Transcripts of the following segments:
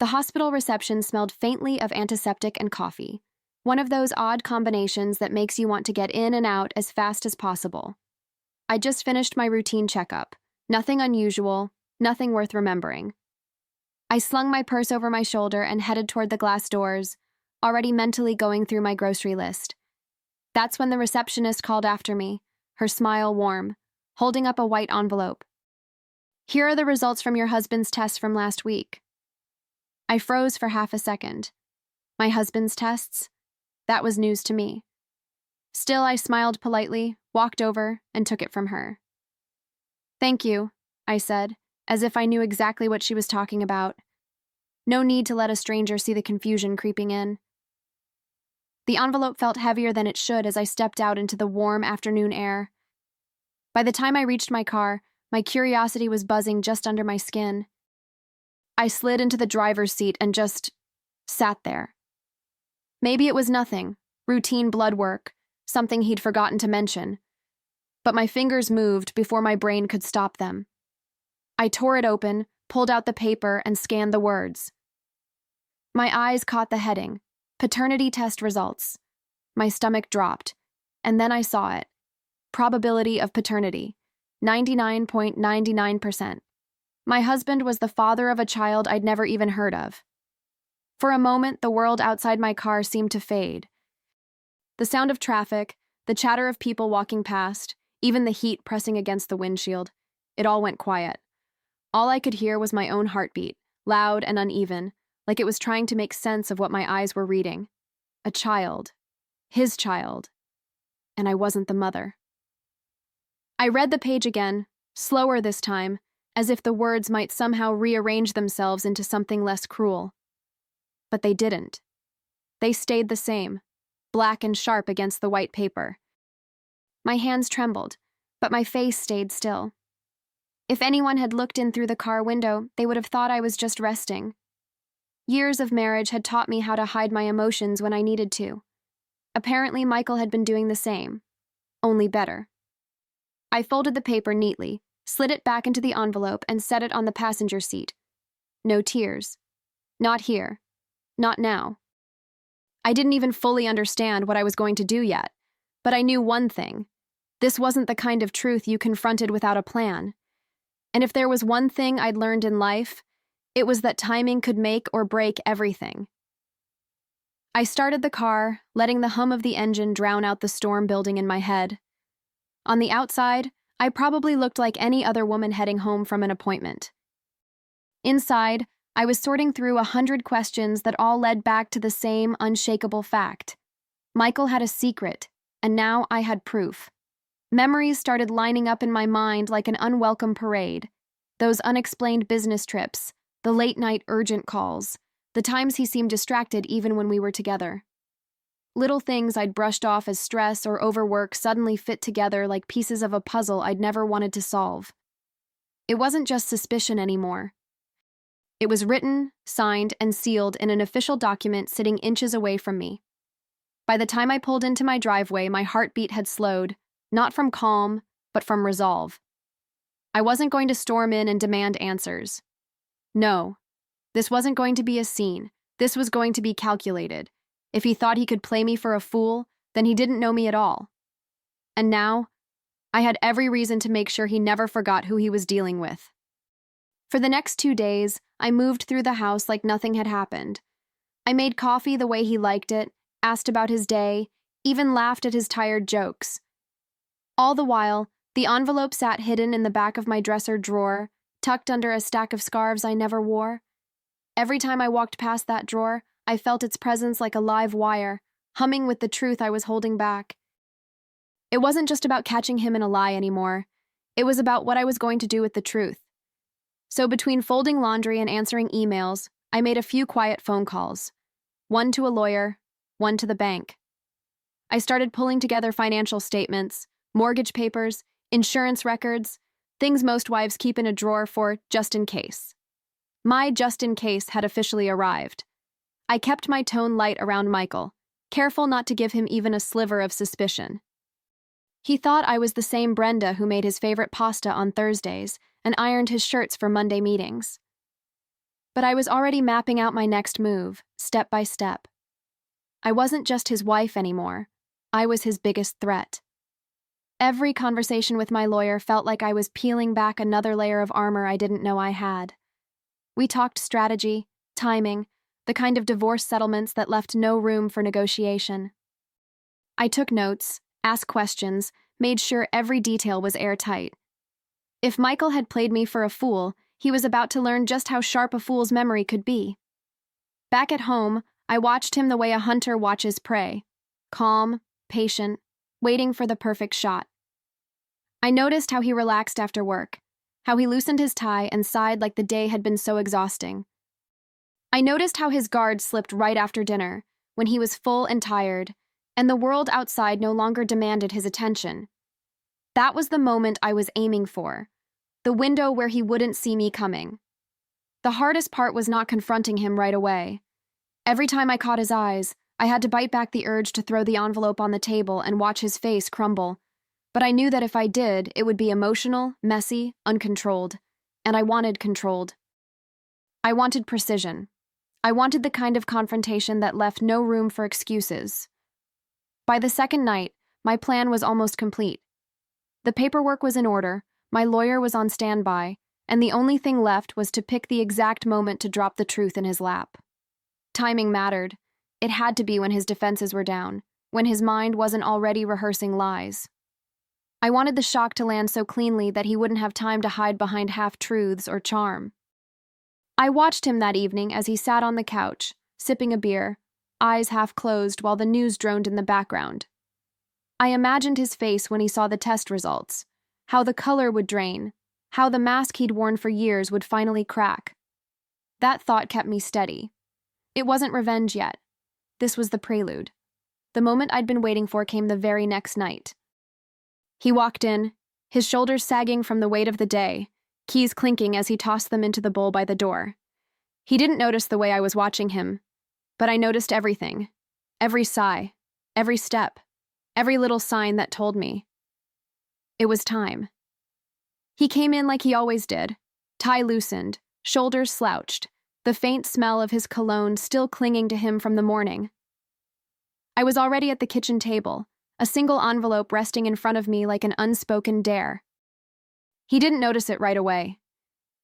The hospital reception smelled faintly of antiseptic and coffee, one of those odd combinations that makes you want to get in and out as fast as possible. I just finished my routine checkup. Nothing unusual, nothing worth remembering. I slung my purse over my shoulder and headed toward the glass doors, already mentally going through my grocery list. That's when the receptionist called after me, her smile warm, holding up a white envelope. "Here are the results from your husband's tests from last week." I froze for half a second. My husband's tests? That was news to me. Still, I smiled politely, walked over, and took it from her. "Thank you," I said, as if I knew exactly what she was talking about. No need to let a stranger see the confusion creeping in. The envelope felt heavier than it should as I stepped out into the warm afternoon air. By the time I reached my car, my curiosity was buzzing just under my skin. I slid into the driver's seat and just sat there. Maybe it was nothing, routine blood work, something he'd forgotten to mention. But my fingers moved before my brain could stop them. I tore it open, pulled out the paper, and scanned the words. My eyes caught the heading, Paternity Test Results. My stomach dropped, and then I saw it. Probability of paternity, 99.99%. My husband was the father of a child I'd never even heard of. For a moment, the world outside my car seemed to fade. The sound of traffic, the chatter of people walking past, even the heat pressing against the windshield, it all went quiet. All I could hear was my own heartbeat, loud and uneven, like it was trying to make sense of what my eyes were reading. A child. His child. And I wasn't the mother. I read the page again, slower this time, as if the words might somehow rearrange themselves into something less cruel. But they didn't. They stayed the same, black and sharp against the white paper. My hands trembled, but my face stayed still. If anyone had looked in through the car window, they would have thought I was just resting. Years of marriage had taught me how to hide my emotions when I needed to. Apparently, Michael had been doing the same, only better. I folded the paper neatly, slid it back into the envelope, and set it on the passenger seat. No tears. Not here. Not now. I didn't even fully understand what I was going to do yet, but I knew one thing. This wasn't the kind of truth you confronted without a plan. And if there was one thing I'd learned in life, it was that timing could make or break everything. I started the car, letting the hum of the engine drown out the storm building in my head. On the outside, I probably looked like any other woman heading home from an appointment. Inside, I was sorting through 100 questions that all led back to the same unshakable fact. Michael had a secret, and now I had proof. Memories started lining up in my mind like an unwelcome parade. Those unexplained business trips, the late-night urgent calls, the times he seemed distracted even when we were together. Little things I'd brushed off as stress or overwork suddenly fit together like pieces of a puzzle I'd never wanted to solve. It wasn't just suspicion anymore. It was written, signed, and sealed in an official document sitting inches away from me. By the time I pulled into my driveway, my heartbeat had slowed, not from calm, but from resolve. I wasn't going to storm in and demand answers. No, this wasn't going to be a scene. This was going to be calculated. If he thought he could play me for a fool, then he didn't know me at all. And now, I had every reason to make sure he never forgot who he was dealing with. For the next 2 days, I moved through the house like nothing had happened. I made coffee the way he liked it, asked about his day, even laughed at his tired jokes. All the while, the envelope sat hidden in the back of my dresser drawer, tucked under a stack of scarves I never wore. Every time I walked past that drawer, I felt its presence like a live wire, humming with the truth I was holding back. It wasn't just about catching him in a lie anymore. It was about what I was going to do with the truth. So between folding laundry and answering emails, I made a few quiet phone calls. One to a lawyer, one to the bank. I started pulling together financial statements, mortgage papers, insurance records, things most wives keep in a drawer for just in case. My just in case had officially arrived. I kept my tone light around Michael, careful not to give him even a sliver of suspicion. He thought I was the same Brenda who made his favorite pasta on Thursdays and ironed his shirts for Monday meetings. But I was already mapping out my next move, step by step. I wasn't just his wife anymore. I was his biggest threat. Every conversation with my lawyer felt like I was peeling back another layer of armor I didn't know I had. We talked strategy, timing, the kind of divorce settlements that left no room for negotiation. I took notes, asked questions, made sure every detail was airtight. If Michael had played me for a fool, he was about to learn just how sharp a fool's memory could be. Back at home, I watched him the way a hunter watches prey, calm, patient, waiting for the perfect shot. I noticed how he relaxed after work, how he loosened his tie and sighed like the day had been so exhausting. I noticed how his guard slipped right after dinner, when he was full and tired, and the world outside no longer demanded his attention. That was the moment I was aiming for, the window where he wouldn't see me coming. The hardest part was not confronting him right away. Every time I caught his eyes, I had to bite back the urge to throw the envelope on the table and watch his face crumble. But I knew that if I did, it would be emotional, messy, uncontrolled. And I wanted controlled. I wanted precision. I wanted the kind of confrontation that left no room for excuses. By the second night, my plan was almost complete. The paperwork was in order, my lawyer was on standby, and the only thing left was to pick the exact moment to drop the truth in his lap. Timing mattered. It had to be when his defenses were down, when his mind wasn't already rehearsing lies. I wanted the shock to land so cleanly that he wouldn't have time to hide behind half-truths or charm. I watched him that evening as he sat on the couch, sipping a beer, eyes half closed while the news droned in the background. I imagined his face when he saw the test results, how the color would drain, how the mask he'd worn for years would finally crack. That thought kept me steady. It wasn't revenge yet. This was the prelude. The moment I'd been waiting for came the very next night. He walked in, his shoulders sagging from the weight of the day, keys clinking as he tossed them into the bowl by the door. He didn't notice the way I was watching him, but I noticed everything. Every sigh, every step, every little sign that told me. It was time. He came in like he always did, tie loosened, shoulders slouched, the faint smell of his cologne still clinging to him from the morning. I was already at the kitchen table, a single envelope resting in front of me like an unspoken dare. He didn't notice it right away.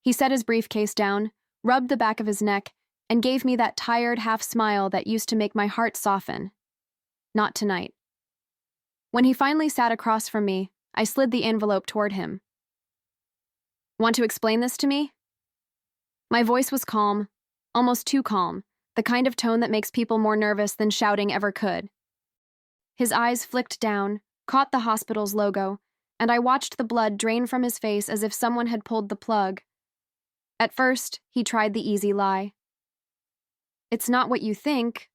He set his briefcase down, rubbed the back of his neck, and gave me that tired half smile that used to make my heart soften. Not tonight. When he finally sat across from me, I slid the envelope toward him. Want to explain this to me? My voice was calm, almost too calm, the kind of tone that makes people more nervous than shouting ever could. His eyes flicked down, caught the hospital's logo, and I watched the blood drain from his face as if someone had pulled the plug. At first, he tried the easy lie. It's not what you think.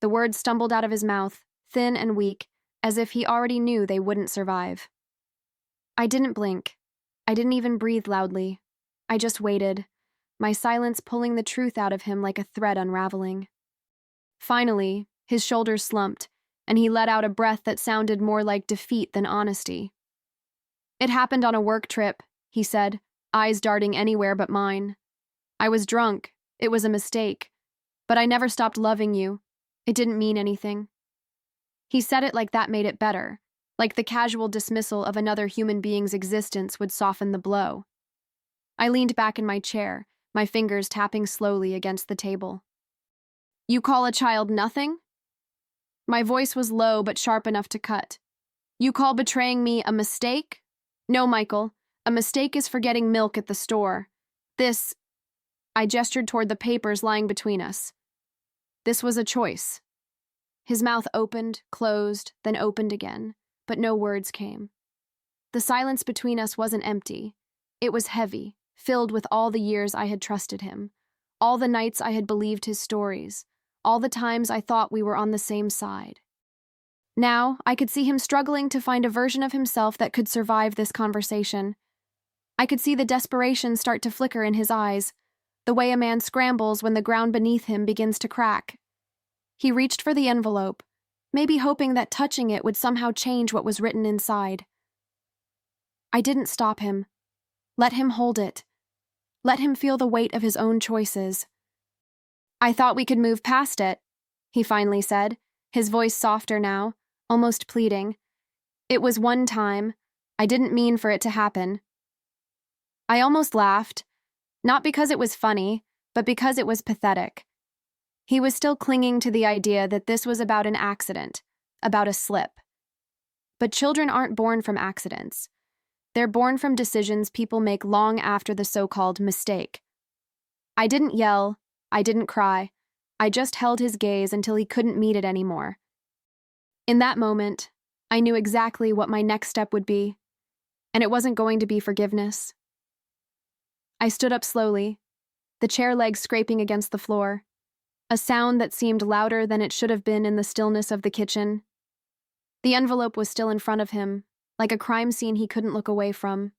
The words stumbled out of his mouth, thin and weak, as if he already knew they wouldn't survive. I didn't blink. I didn't even breathe loudly. I just waited, my silence pulling the truth out of him like a thread unraveling. Finally, his shoulders slumped, and he let out a breath that sounded more like defeat than honesty. It happened on a work trip, he said, eyes darting anywhere but mine. I was drunk. It was a mistake. But I never stopped loving you. It didn't mean anything. He said it like that made it better, like the casual dismissal of another human being's existence would soften the blow. I leaned back in my chair, my fingers tapping slowly against the table. You call a child nothing? My voice was low but sharp enough to cut. You call betraying me a mistake? No, Michael. A mistake is forgetting milk at the store. This... I gestured toward the papers lying between us. This was a choice. His mouth opened, closed, then opened again, but no words came. The silence between us wasn't empty. It was heavy, filled with all the years I had trusted him, all the nights I had believed his stories, all the times I thought we were on the same side. Now, I could see him struggling to find a version of himself that could survive this conversation. I could see the desperation start to flicker in his eyes, the way a man scrambles when the ground beneath him begins to crack. He reached for the envelope, maybe hoping that touching it would somehow change what was written inside. I didn't stop him. Let him hold it. Let him feel the weight of his own choices. I thought we could move past it, he finally said, his voice softer now, almost pleading. It was one time. I didn't mean for it to happen. I almost laughed, not because it was funny, but because it was pathetic. He was still clinging to the idea that this was about an accident, about a slip. But children aren't born from accidents. They're born from decisions people make long after the so-called mistake. I didn't yell, I didn't cry. I just held his gaze until he couldn't meet it anymore. In that moment, I knew exactly what my next step would be, and it wasn't going to be forgiveness. I stood up slowly, the chair legs scraping against the floor, a sound that seemed louder than it should have been in the stillness of the kitchen. The envelope was still in front of him, like a crime scene he couldn't look away from.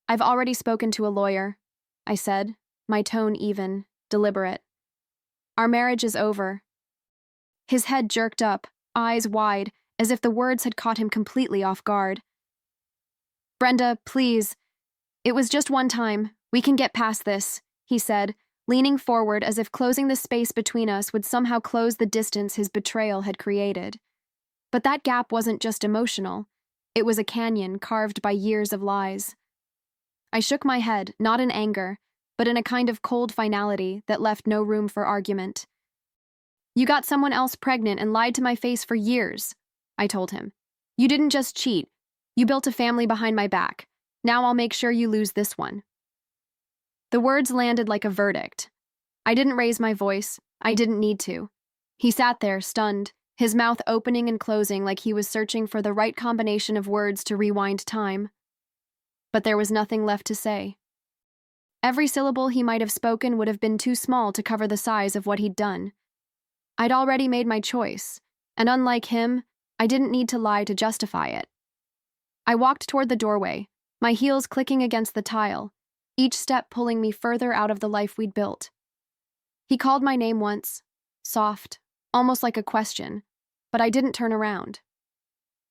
I've already spoken to a lawyer, I said, my tone even, deliberate. Our marriage is over. His head jerked up, eyes wide, as if the words had caught him completely off guard. Brenda, please. It was just one time. We can get past this, he said, leaning forward as if closing the space between us would somehow close the distance his betrayal had created. But that gap wasn't just emotional. It was a canyon carved by years of lies. I shook my head, not in anger, but in a kind of cold finality that left no room for argument. You got someone else pregnant and lied to my face for years, I told him. You didn't just cheat. You built a family behind my back. Now I'll make sure you lose this one. The words landed like a verdict. I didn't raise my voice. I didn't need to. He sat there, stunned, his mouth opening and closing like he was searching for the right combination of words to rewind time. But there was nothing left to say. Every syllable he might have spoken would have been too small to cover the size of what he'd done. I'd already made my choice, and unlike him, I didn't need to lie to justify it. I walked toward the doorway, my heels clicking against the tile, each step pulling me further out of the life we'd built. He called my name once, soft, almost like a question, but I didn't turn around.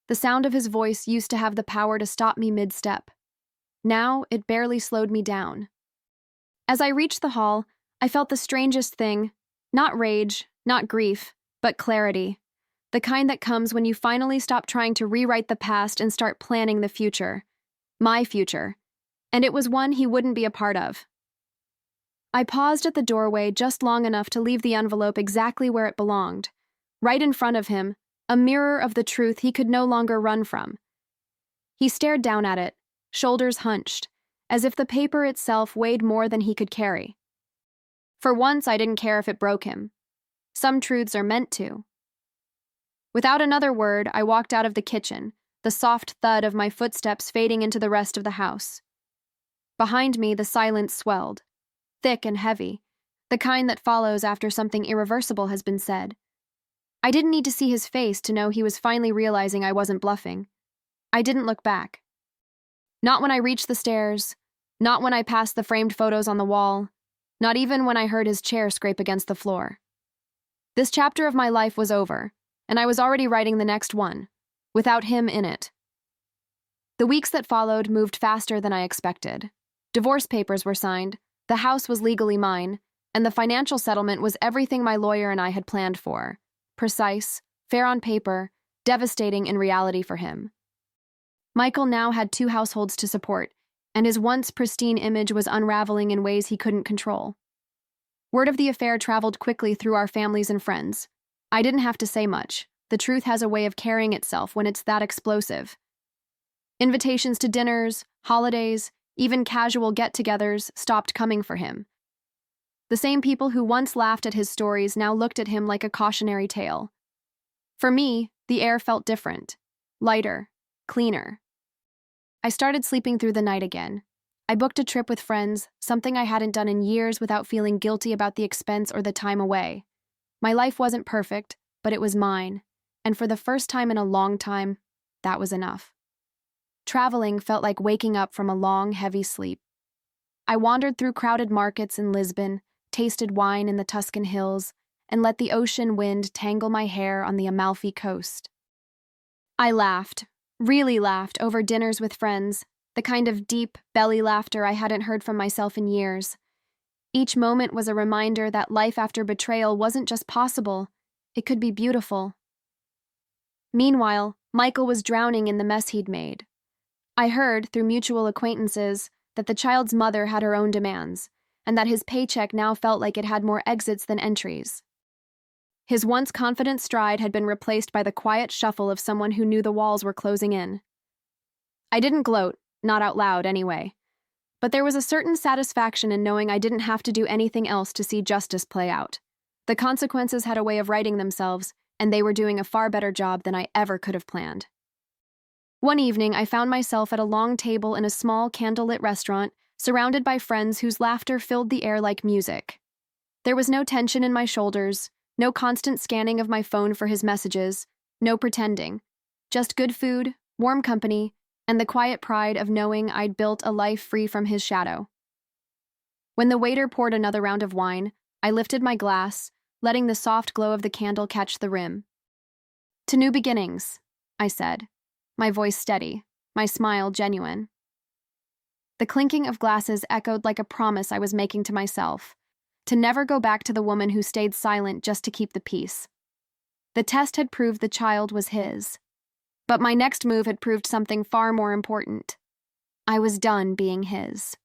The sound of his voice used to have the power to stop me mid-step. Now it barely slowed me down. As I reached the hall, I felt the strangest thing, not rage, not grief, but clarity. The kind that comes when you finally stop trying to rewrite the past and start planning the future. My future. And it was one he wouldn't be a part of. I paused at the doorway just long enough to leave the envelope exactly where it belonged. Right in front of him, a mirror of the truth he could no longer run from. He stared down at it, shoulders hunched, as if the paper itself weighed more than he could carry. For once, I didn't care if it broke him. Some truths are meant to. Without another word, I walked out of the kitchen, the soft thud of my footsteps fading into the rest of the house. Behind me, the silence swelled, thick and heavy, the kind that follows after something irreversible has been said. I didn't need to see his face to know he was finally realizing I wasn't bluffing. I didn't look back. Not when I reached the stairs, not when I passed the framed photos on the wall, not even when I heard his chair scrape against the floor. This chapter of my life was over, and I was already writing the next one, without him in it. The weeks that followed moved faster than I expected. Divorce papers were signed, the house was legally mine, and the financial settlement was everything my lawyer and I had planned for. Precise, fair on paper, devastating in reality for him. Michael now had 2 households to support, and his once pristine image was unraveling in ways he couldn't control. Word of the affair traveled quickly through our families and friends. I didn't have to say much. The truth has a way of carrying itself when it's that explosive. Invitations to dinners, holidays, even casual get-togethers stopped coming for him. The same people who once laughed at his stories now looked at him like a cautionary tale. For me, the air felt different, lighter, cleaner. I started sleeping through the night again. I booked a trip with friends, something I hadn't done in years without feeling guilty about the expense or the time away. My life wasn't perfect, but it was mine, and for the first time in a long time, that was enough. Traveling felt like waking up from a long, heavy sleep. I wandered through crowded markets in Lisbon, tasted wine in the Tuscan hills, and let the ocean wind tangle my hair on the Amalfi coast. I laughed, really laughed, over dinners with friends, the kind of deep, belly laughter I hadn't heard from myself in years. Each moment was a reminder that life after betrayal wasn't just possible, it could be beautiful. Meanwhile, Michael was drowning in the mess he'd made. I heard, through mutual acquaintances, that the child's mother had her own demands, and that his paycheck now felt like it had more exits than entries. His once confident stride had been replaced by the quiet shuffle of someone who knew the walls were closing in. I didn't gloat, not out loud anyway, but there was a certain satisfaction in knowing I didn't have to do anything else to see justice play out. The consequences had a way of righting themselves, and they were doing a far better job than I ever could have planned. One evening, I found myself at a long table in a small, candlelit restaurant, surrounded by friends whose laughter filled the air like music. There was no tension in my shoulders, no constant scanning of my phone for his messages, no pretending. Just good food, warm company, and the quiet pride of knowing I'd built a life free from his shadow. When the waiter poured another round of wine, I lifted my glass, letting the soft glow of the candle catch the rim. "To new beginnings," I said, my voice steady, my smile genuine. The clinking of glasses echoed like a promise I was making to myself, to never go back to the woman who stayed silent just to keep the peace. The test had proved the child was his. But my next move had proved something far more important. I was done being his.